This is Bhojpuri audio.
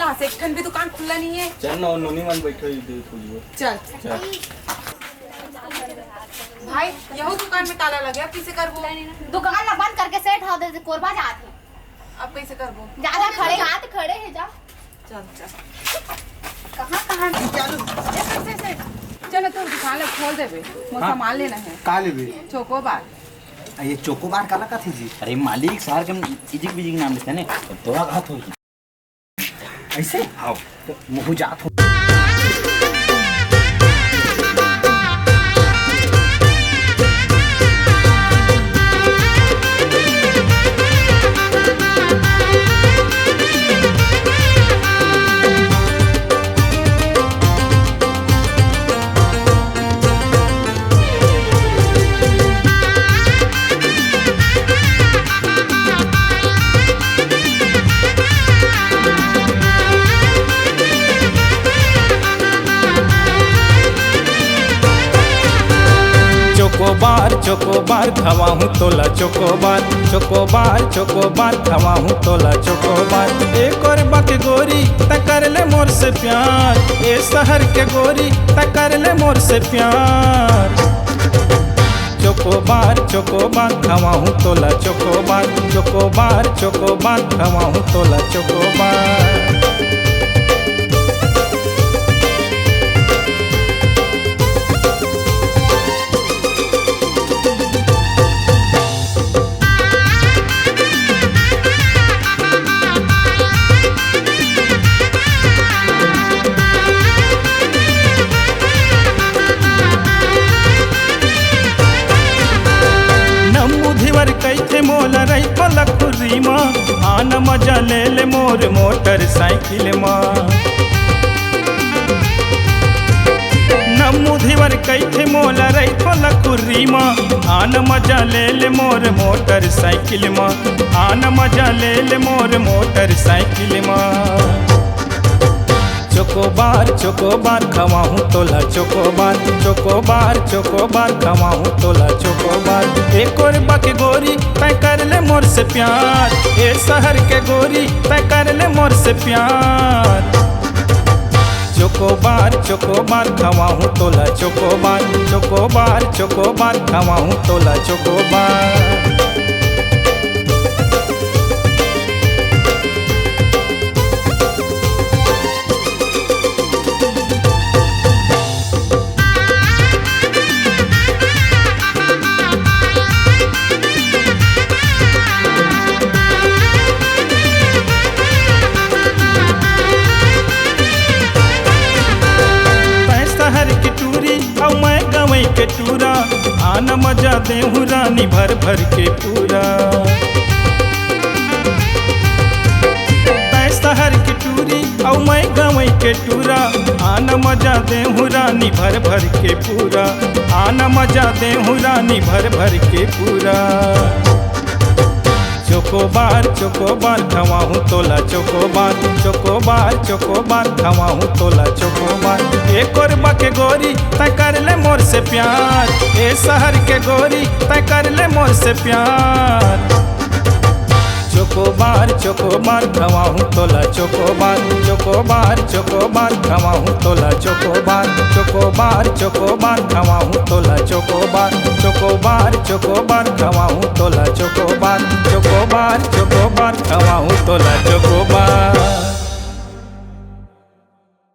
खुला से, एक ठन भी दुकान खुला नहीं है। चल ना नोनी मन बैठो दे थोड़ी। चल भाई यहो दुकान में ताला लगे, अब कैसे करबो? दुकान ला बंद करके सेठ हो दे कोरबा जात है। अब कैसे करबो? ज्यादा खड़े हाथ खड़े है जा। चल चल कहां चलो चलो तो दुकान ला खोल देबे, मोर सामान लेना है। का लेबे? चोकोबार। ये चोकोबार काला का थी जी? अरे मालिक सार के इजिक बिजिक नाम लेते ने, तो तोरा घात होई ऐसे हां तो मुहु जात हो। चोकोबार खवाहूँ तोला चोकोबार, चोकोबार चोकोबार खवाहूँ तोला चोकोबार। एक और बात गोरी तकर ले मोर से प्यार, ए शहर के गोरी तकर ले मोर से प्यार। चोकोबार चोकोबार खवाहूँ तोला चोकोबार, चोकोबार चोकोबार खवाहूँ तोला चोकोबार। कैथे मोला रही लखुरी माँ, आना मजा ले ले मोर मोटर साइकिल माँ। नमुधिवर कैथे मोला रही लखुरी माँ, आना मजा ले ले मोर मोटर साइकिल माँ, आना मजा ले ले मोर मोटर साइकिल माँ। चोकोबार चोकोबार खवाहूँ तोला चोकोबार, चोकोबार चोकोबार खवाहूँ तोला चोकोबार। एक और बाकी गोरी तय कर ले मोर से प्यार, ए शहर के गोरी तय कर ले मोर से प्यार। चोकोबार चोकोबार खवाहूँ तोला चोकोबार, चोकोबार चोकोबार खवाहूँ तोला चोकोबार। के टूरा आना मजा देहूँ रानी भर भर के पूरा। शहर की टूरी और मैं गवई के टूरा, आना मजा देहूँ रानी भर भर के पूरा, आना मजा देहूँ रानी भर भर के पूरा। चोकोबार चोकोबार खवाहूँ तोला चोकोबार, चोकोबार चोकोबार खवाहूँ तोला चोकोबार। एक और बाके गोरी तय कर ले मोर से प्यार, ए शहर के गोरी तय कर ले मोर से प्यार। चोकोबार चोकोबार खवाहूँ तोला चोकोबार, चोकोबार चोकोबार खवाहूँ तोला चोकोबार, चोकोबार चोकोबार खवाहूँ तोला चोकोबार, चोकोबार चोकोबार खवाहूँ तोला चोकोबार, चोकोबार चोकोबार खवाहूँ तोला चोकोबार।